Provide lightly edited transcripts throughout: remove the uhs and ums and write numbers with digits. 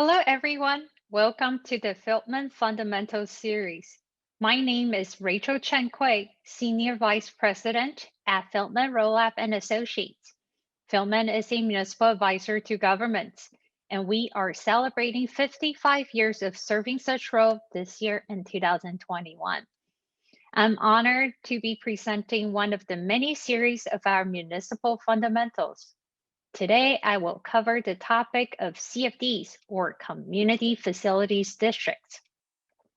Hello, everyone. Welcome to the Feldman Fundamentals series. My name is Rachel Chen Kuei, Senior Vice President at Feldman Rollap and Associates. Feldman is a municipal advisor to governments, and we are celebrating 55 years of serving such role this year in 2021. I'm honored to be presenting one of the many series of our municipal fundamentals. Today, I will cover the topic of CFDs, or Community Facilities Districts.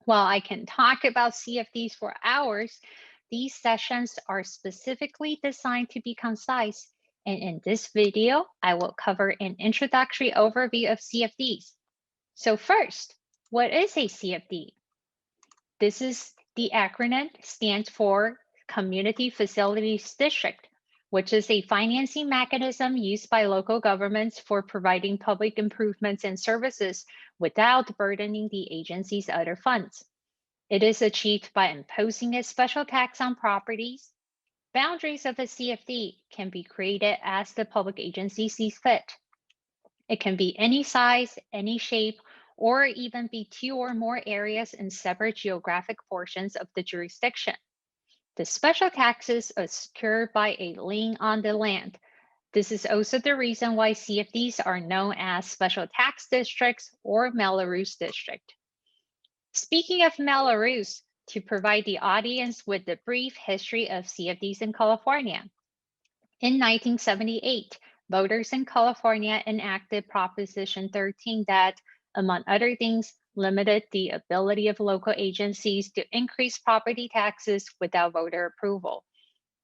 While I can talk about CFDs for hours, these sessions are specifically designed to be concise. And in this video, I will cover an introductory overview of CFDs. So first, what is a CFD? This is the acronym stands for Community Facilities District, which is a financing mechanism used by local governments for providing public improvements and services without burdening the agency's other funds. It is achieved by imposing a special tax on properties. Boundaries of a CFD can be created as the public agency sees fit. It can be any size, any shape, or even be two or more areas in separate geographic portions of the jurisdiction. The special taxes are secured by a lien on the land. This is also the reason why CFDs are known as special tax districts or Melrose district. Speaking of Melrose, to provide the audience with the brief history of CFDs in California. In 1978, voters in California enacted Proposition 13 that, among other things, limited the ability of local agencies to increase property taxes without voter approval.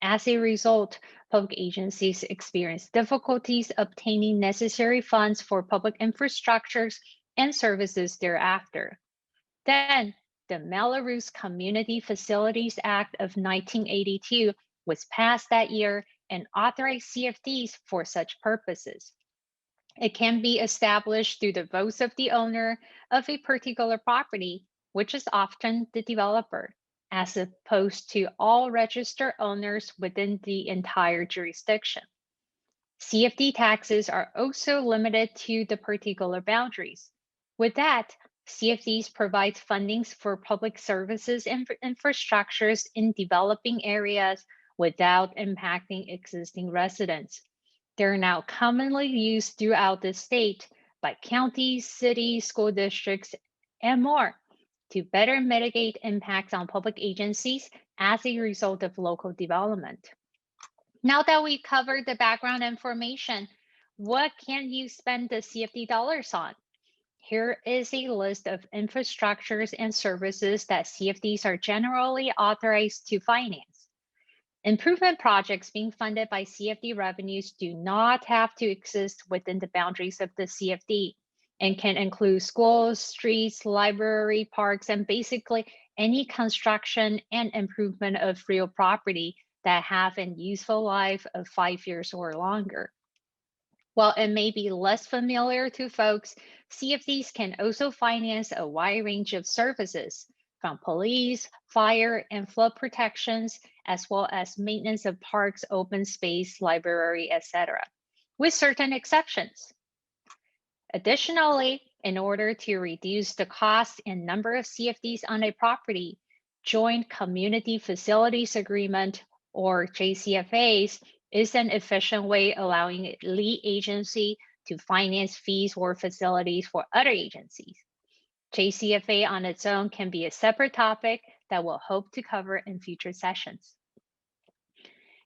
As a result, public agencies experienced difficulties obtaining necessary funds for public infrastructures and services thereafter. Then, the Melrose Community Facilities Act of 1982 was passed that year and authorized CFDs for such purposes. It can be established through the votes of the owner of a particular property, which is often the developer, as opposed to all registered owners within the entire jurisdiction. CFD taxes are also limited to the particular boundaries. With that, CFDs provide fundings for public services and infrastructures in developing areas without impacting existing residents. They're now commonly used throughout the state by counties, cities, school districts, and more to better mitigate impacts on public agencies as a result of local development. Now that we covered the background information, what can you spend the CFD dollars on? Here is a list of infrastructures and services that CFDs are generally authorized to finance. Improvement projects being funded by CFD revenues do not have to exist within the boundaries of the CFD and can include schools, streets, library, parks, and basically any construction and improvement of real property that have an useful life of 5 years or longer. While it may be less familiar to folks, CFDs can also finance a wide range of services, from police, fire, and flood protections, as well as maintenance of parks, open space, library, etc., with certain exceptions. Additionally, in order to reduce the cost and number of CFDs on a property, Joint Community Facilities Agreement, or JCFAs, is an efficient way allowing a lead agency to finance fees or facilities for other agencies. JCFA on its own can be a separate topic that we'll hope to cover in future sessions.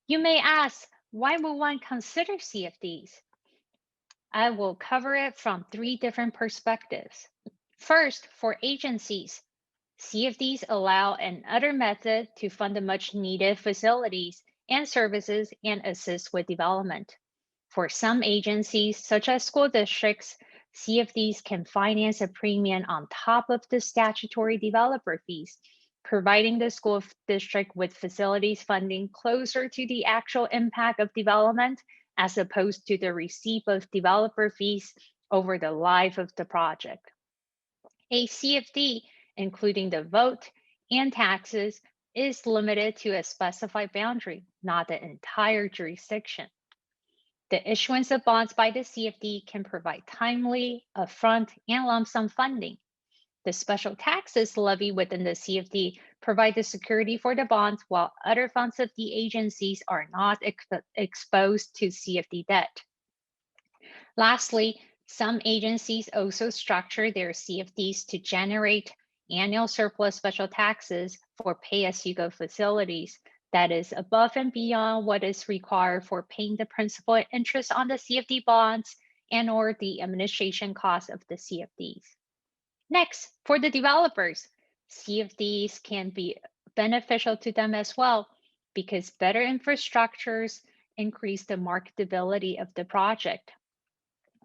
You may ask, why would one consider CFDs? I will cover it from three different perspectives. First, for agencies, CFDs allow another method to fund the much needed facilities and services and assist with development. For some agencies, such as school districts, CFDs can finance a premium on top of the statutory developer fees, providing the school district with facilities funding closer to the actual impact of development as opposed to the receipt of developer fees over the life of the project. A CFD, including the vote and taxes, is limited to a specified boundary, not the entire jurisdiction. The issuance of bonds by the CFD can provide timely, upfront, and lump sum funding. The special taxes levied within the CFD provide the security for the bonds, while other funds of the agencies are not exposed to CFD debt. Lastly, some agencies also structure their CFDs to generate annual surplus special taxes for pay-as-you-go facilities that is above and beyond what is required for paying the principal and interest on the CFD bonds and or the administration costs of the CFDs. Next, for the developers, CFDs can be beneficial to them as well because better infrastructures increase the marketability of the project.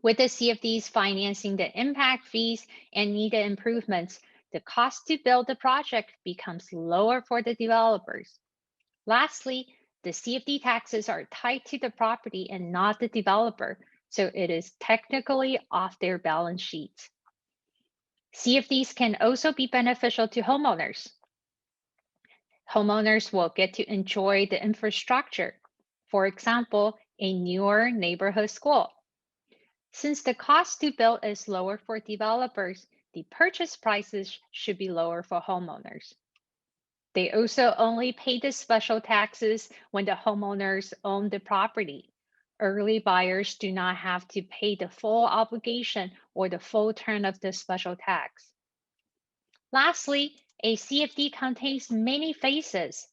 With the CFDs financing the impact fees and needed improvements, the cost to build the project becomes lower for the developers. Lastly, the CFD taxes are tied to the property and not the developer, so it is technically off their balance sheets. CFDs can also be beneficial to homeowners. Homeowners will get to enjoy the infrastructure, for example, a newer neighborhood school. Since the cost to build is lower for developers, the purchase prices should be lower for homeowners. They also only pay the special taxes when the homeowners own the property. Early buyers do not have to pay the full obligation or the full term of the special tax. Lastly, a CFD contains many phases.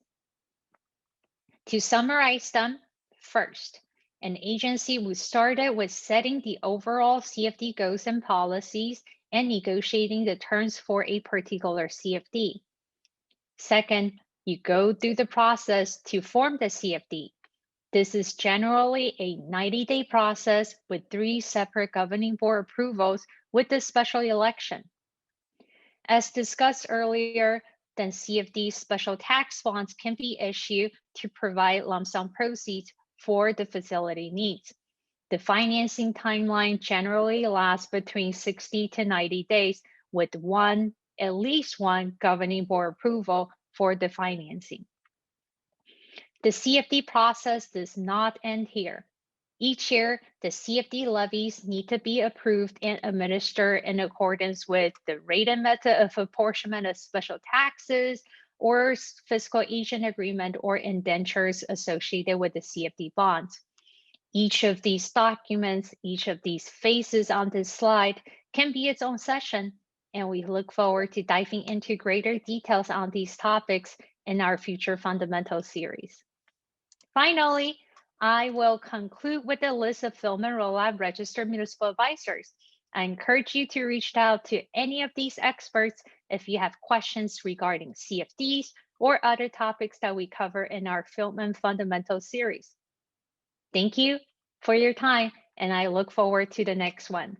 To summarize them, first, an agency would start with setting the overall CFD goals and policies and negotiating the terms for a particular CFD. Second, you go through the process to form the CFD. This is generally a 90-day process with 3 separate governing board approvals with the special election. As discussed earlier, then CFD special tax bonds can be issued to provide lump sum proceeds for the facility needs. The financing timeline generally lasts between 60 to 90 days with at least one governing board approval for the financing. The CFD process does not end here. Each year, the CFD levies need to be approved and administered in accordance with the rate and method of apportionment of special taxes or fiscal agent agreement or indentures associated with the CFD bonds. Each of these documents, each of these phases on this slide can be its own session, and we look forward to diving into greater details on these topics in our future fundamental series. Finally, I will conclude with a list of Philman Rollab registered municipal advisors. I encourage you to reach out to any of these experts if you have questions regarding CFDs or other topics that we cover in our Philman Fundamental series. Thank you for your time, and I look forward to the next one.